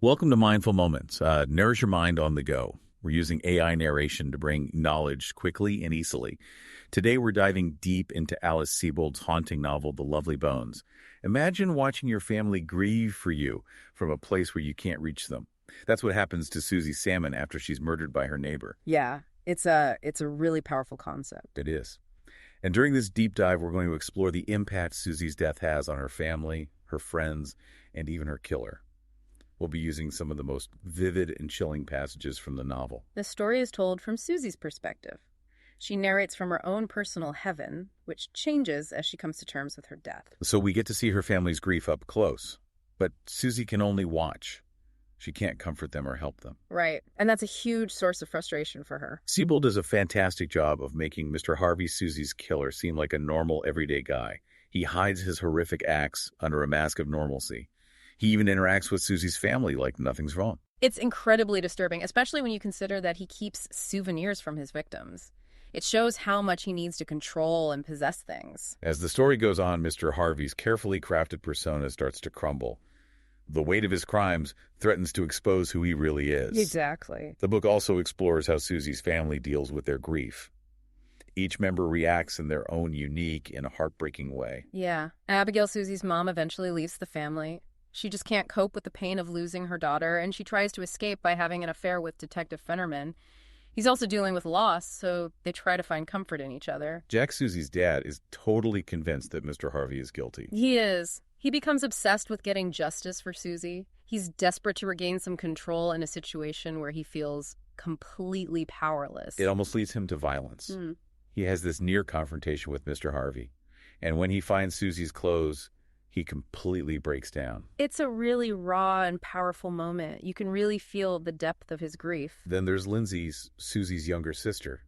Welcome to Mindful Moments. Nourish your mind on the go. We're using AI narration to bring knowledge quickly and easily. Today, we're diving deep into Alice Sebold's haunting novel, The Lovely Bones. Imagine watching your family grieve for you from a place where you can't reach them. That's what happens to Susie Salmon after she's murdered by her neighbor. Yeah, it's a really powerful concept. It is. And during this deep dive, we're going to explore the impact Susie's death has on her family, her friends, and even her killer. We'll be using some of the most vivid and chilling passages from the novel. The story is told from Susie's perspective. She narrates from her own personal heaven, which changes as she comes to terms with her death. So we get to see her family's grief up close. But Susie can only watch. She can't comfort them or help them. Right, and that's a huge source of frustration for her. Sebold does a fantastic job of making Mr. Harvey, Susie's killer, seem like a normal, everyday guy. He hides his horrific acts under a mask of normalcy. He even interacts with Susie's family like nothing's wrong. It's incredibly disturbing, especially when you consider that he keeps souvenirs from his victims. It shows how much he needs to control and possess things. As the story goes on, Mr. Harvey's carefully crafted persona starts to crumble. The weight of his crimes threatens to expose who he really is. Exactly. The book also explores how Susie's family deals with their grief. Each member reacts in their own unique and heartbreaking way. Yeah. Abigail, Susie's mom, eventually leaves the family. She just can't cope with the pain of losing her daughter, and she tries to escape by having an affair with Detective Fennerman. He's also dealing with loss, so they try to find comfort in each other. Jack, Susie's dad, is totally convinced that Mr. Harvey is guilty. He is. He becomes obsessed with getting justice for Susie. He's desperate to regain some control in a situation where he feels completely powerless. It almost leads him to violence. He has this near confrontation with Mr. Harvey, and when he finds Susie's clothes, he completely breaks down. It's a really raw and powerful moment. You can really feel the depth of his grief. Then there's Lindsay, Susie's younger sister.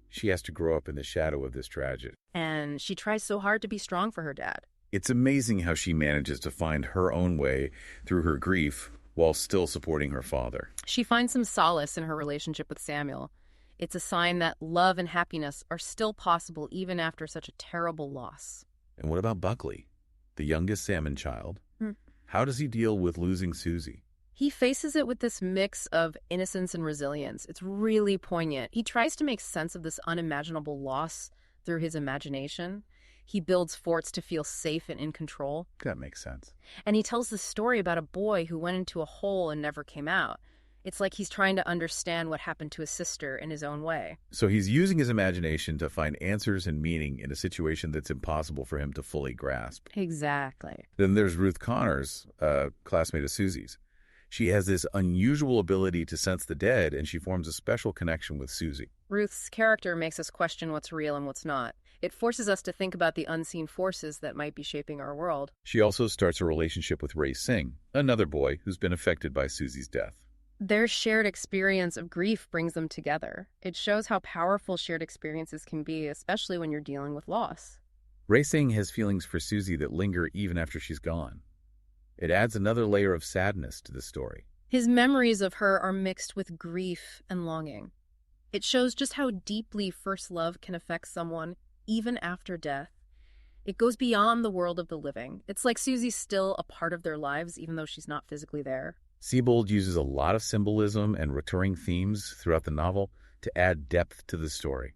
She has to grow up in the shadow of this tragedy. And she tries so hard to be strong for her dad. It's amazing how she manages to find her own way through her grief while still supporting her father. She finds some solace in her relationship with Samuel. It's a sign that love and happiness are still possible even after such a terrible loss. And what about Buckley, the youngest Salmon child? How does he deal with losing Susie? He faces it with this mix of innocence and resilience. It's really poignant. He tries to make sense of this unimaginable loss through his imagination. He builds forts to feel safe and in control. That makes sense. And he tells the story about a boy who went into a hole and never came out. It's like he's trying to understand what happened to his sister in his own way. So he's using his imagination to find answers and meaning in a situation that's impossible for him to fully grasp. Exactly. Then there's Ruth Connors, a classmate of Susie's. She has this unusual ability to sense the dead, and she forms a special connection with Susie. Ruth's character makes us question what's real and what's not. It forces us to think about the unseen forces that might be shaping our world. She also starts a relationship with Ray Singh, another boy who's been affected by Susie's death. Their shared experience of grief brings them together. It shows how powerful shared experiences can be, especially when you're dealing with loss. Ray Singh has feelings for Susie that linger even after she's gone. It adds another layer of sadness to the story. His memories of her are mixed with grief and longing. It shows just how deeply first love can affect someone, even after death. It goes beyond the world of the living. It's like Susie's still a part of their lives, even though she's not physically there. Sebold uses a lot of symbolism and recurring themes throughout the novel to add depth to the story.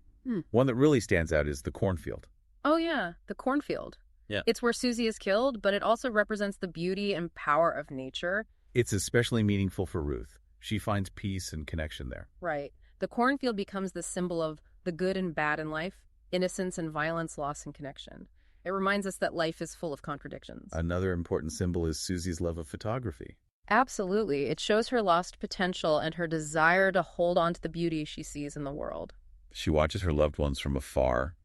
One that really stands out is the cornfield. Oh yeah, the cornfield. Yeah. It's where Susie is killed, but it also represents the beauty and power of nature. It's especially meaningful for Ruth. She finds peace and connection there. Right. The cornfield becomes the symbol of the good and bad in life, innocence and violence, loss and connection. It reminds us that life is full of contradictions. Another important symbol is Susie's love of photography. Absolutely. It shows her lost potential and her desire to hold on to the beauty she sees in the world. She watches her loved ones from afar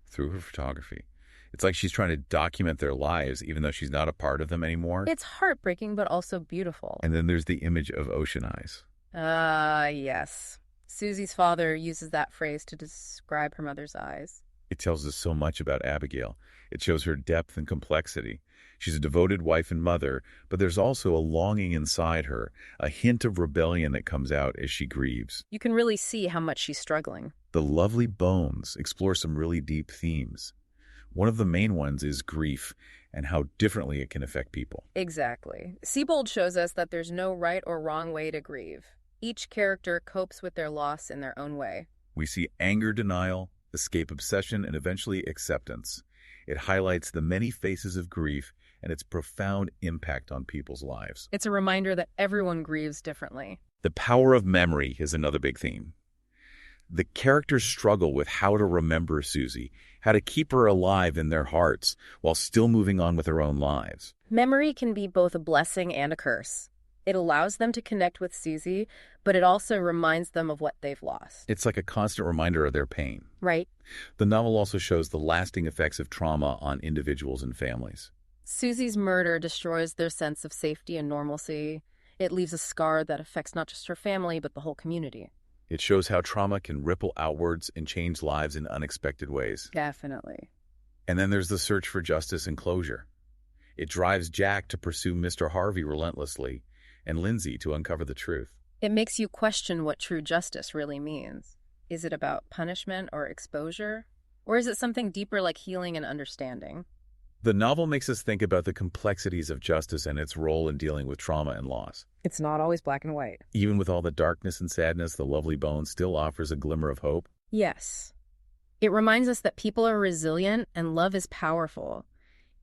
through her photography. It's like she's trying to document their lives, even though she's not a part of them anymore. It's heartbreaking, but also beautiful. And then there's the image of ocean eyes. Yes. Susie's father uses that phrase to describe her mother's eyes. It tells us so much about Abigail. It shows her depth and complexity. She's a devoted wife and mother, but there's also a longing inside her, a hint of rebellion that comes out as she grieves. You can really see how much she's struggling. The Lovely Bones explore some really deep themes. One of the main ones is grief and how differently it can affect people. Exactly. Sebold shows us that there's no right or wrong way to grieve. Each character copes with their loss in their own way. We see anger, denial, escape obsession, and eventually acceptance. It highlights the many faces of grief and its profound impact on people's lives. It's a reminder that everyone grieves differently. The power of memory is another big theme. The characters struggle with how to remember Susie, how to keep her alive in their hearts while still moving on with their own lives. Memory can be both a blessing and a curse. It allows them to connect with Susie, but it also reminds them of what they've lost. It's like a constant reminder of their pain. Right? The novel also shows the lasting effects of trauma on individuals and families. Susie's murder destroys their sense of safety and normalcy. It leaves a scar that affects not just her family, but the whole community. It shows how trauma can ripple outwards and change lives in unexpected ways. Definitely. And then there's the search for justice and closure. It drives Jack to pursue Mr. Harvey relentlessly and Lindsay to uncover the truth. It makes you question what true justice really means. Is it about punishment or exposure? Or is it something deeper like healing and understanding? The novel makes us think about the complexities of justice and its role in dealing with trauma and loss. It's not always black and white. Even with all the darkness and sadness, The Lovely Bones still offers a glimmer of hope. Yes. It reminds us that people are resilient and love is powerful.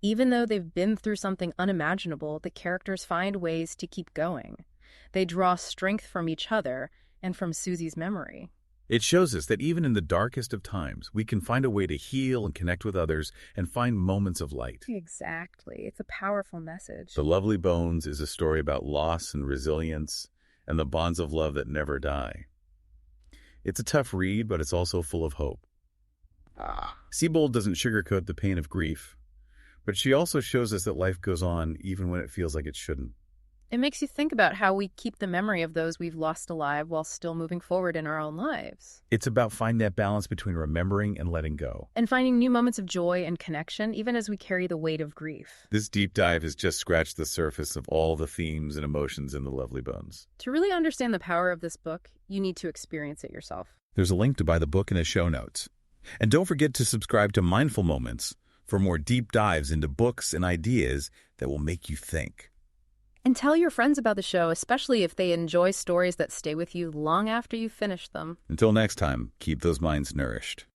Even though they've been through something unimaginable, the characters find ways to keep going. They draw strength from each other and from Susie's memory. It shows us that even in the darkest of times, we can find a way to heal and connect with others and find moments of light. Exactly. It's a powerful message. The Lovely Bones is a story about loss and resilience and the bonds of love that never die. It's a tough read, but it's also full of hope. Sebold doesn't sugarcoat the pain of grief, but she also shows us that life goes on even when it feels like it shouldn't. It makes you think about how we keep the memory of those we've lost alive while still moving forward in our own lives. It's about finding that balance between remembering and letting go. And finding new moments of joy and connection, even as we carry the weight of grief. This deep dive has just scratched the surface of all the themes and emotions in The Lovely Bones. To really understand the power of this book, you need to experience it yourself. There's a link to buy the book in the show notes. And don't forget to subscribe to Mindful Moments for more deep dives into books and ideas that will make you think. And tell your friends about the show, especially if they enjoy stories that stay with you long after you finish them. Until next time, keep those minds nourished.